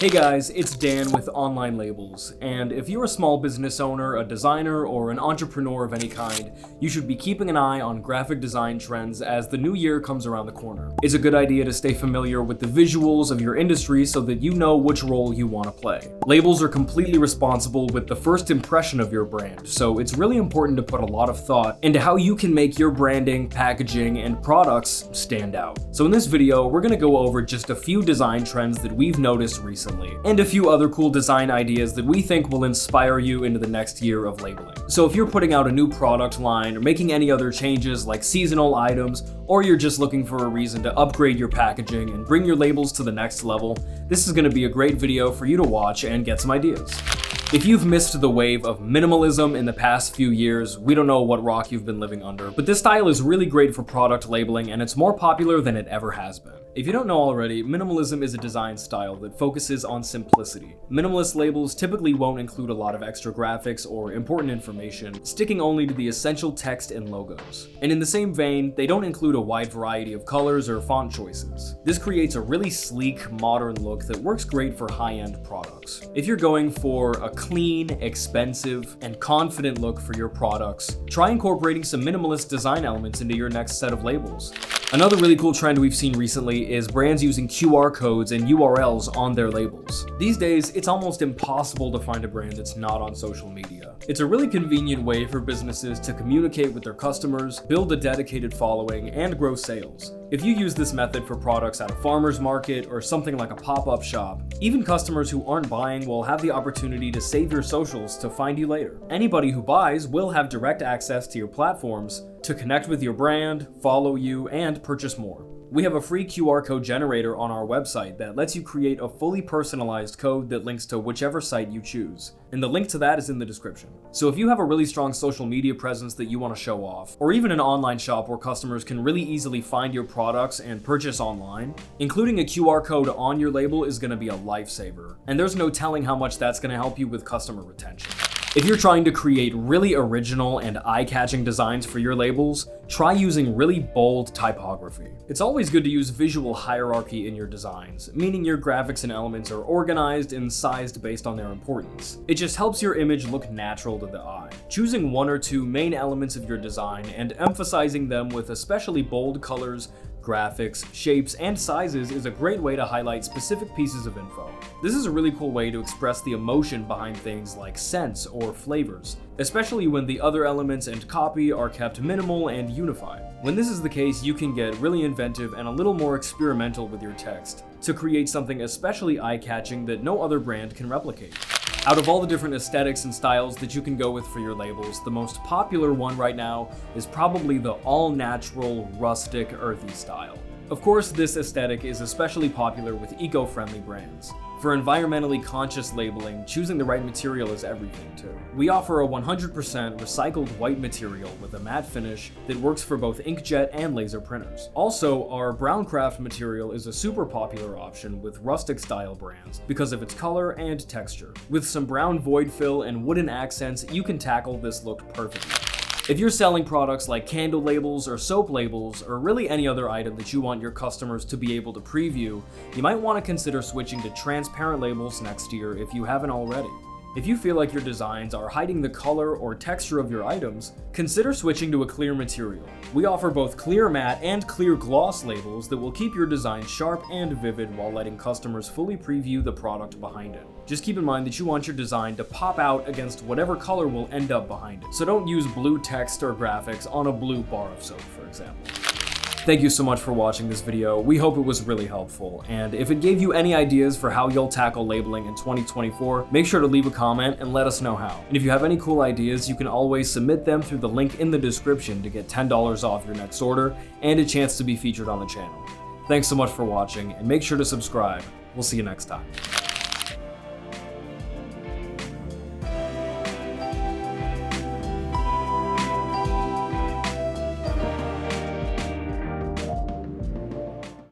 Hey guys, it's Dan with OnlineLabels, and if you're a small business owner, a designer, or an entrepreneur of any kind, you should be keeping an eye on graphic design trends as the new year comes around the corner. It's a good idea to stay familiar with the visuals of your industry so that you know which role you want to play. Labels are completely responsible with the first impression of your brand, so it's really important to put a lot of thought into how you can make your branding, packaging, and products stand out. So in this video, we're going to go over just a few design trends that we've noticed recently, and a few other cool design ideas that we think will inspire you into the next year of labeling. So if you're putting out a new product line or making any other changes like seasonal items, or you're just looking for a reason to upgrade your packaging and bring your labels to the next level, this is going to be a great video for you to watch and get some ideas. If you've missed the wave of minimalism in the past few years, we don't know what rock you've been living under, but this style is really great for product labeling and it's more popular than it ever has been. If you don't know already, minimalism is a design style that focuses on simplicity. Minimalist labels typically won't include a lot of extra graphics or important information, sticking only to the essential text and logos. And in the same vein, they don't include a wide variety of colors or font choices. This creates a really sleek, modern look that works great for high-end products. If you're going for a clean, expensive, and confident look for your products, try incorporating some minimalist design elements into your next set of labels. Another really cool trend we've seen recently is brands using QR codes and URLs on their labels. These days, it's almost impossible to find a brand that's not on social media. It's a really convenient way for businesses to communicate with their customers, build a dedicated following, and grow sales. If you use this method for products at a farmer's market or something like a pop-up shop, even customers who aren't buying will have the opportunity to save your socials to find you later. Anybody who buys will have direct access to your platforms to connect with your brand, follow you, and purchase more. We have a free QR code generator on our website that lets you create a fully personalized code that links to whichever site you choose, and the link to that is in the description. So if you have a really strong social media presence that you want to show off, or even an online shop where customers can really easily find your products and purchase online, including a QR code on your label is going to be a lifesaver, and there's no telling how much that's going to help you with customer retention. If you're trying to create really original and eye-catching designs for your labels, try using really bold typography. It's always good to use visual hierarchy in your designs, meaning your graphics and elements are organized and sized based on their importance. It just helps your image look natural to the eye. Choosing one or two main elements of your design and emphasizing them with especially bold colors, graphics, shapes, and sizes is a great way to highlight specific pieces of info. This is a really cool way to express the emotion behind things like scents or flavors, especially when the other elements and copy are kept minimal and unified. When this is the case, you can get really inventive and a little more experimental with your text to create something especially eye-catching that no other brand can replicate. Out of all the different aesthetics and styles that you can go with for your labels, the most popular one right now is probably the all-natural, rustic, earthy style. Of course, this aesthetic is especially popular with eco-friendly brands. For environmentally conscious labeling, choosing the right material is everything too. We offer a 100% recycled white material with a matte finish that works for both inkjet and laser printers. Also, our brown craft material is a super popular option with rustic style brands because of its color and texture. With some brown void fill and wooden accents, you can tackle this look perfectly. If you're selling products like candle labels or soap labels, or really any other item that you want your customers to be able to preview, you might want to consider switching to transparent labels next year if you haven't already. If you feel like your designs are hiding the color or texture of your items, consider switching to a clear material. We offer both clear matte and clear gloss labels that will keep your design sharp and vivid while letting customers fully preview the product behind it. Just keep in mind that you want your design to pop out against whatever color will end up behind it. So don't use blue text or graphics on a blue bar of soap, for example. Thank you so much for watching this video. We hope it was really helpful, and if it gave you any ideas for how you'll tackle labeling in 2024, make sure to leave a comment and let us know how. And if you have any cool ideas, you can always submit them through the link in the description to get $10 off your next order and a chance to be featured on the channel. Thanks so much for watching, and make sure to subscribe. We'll see you next time.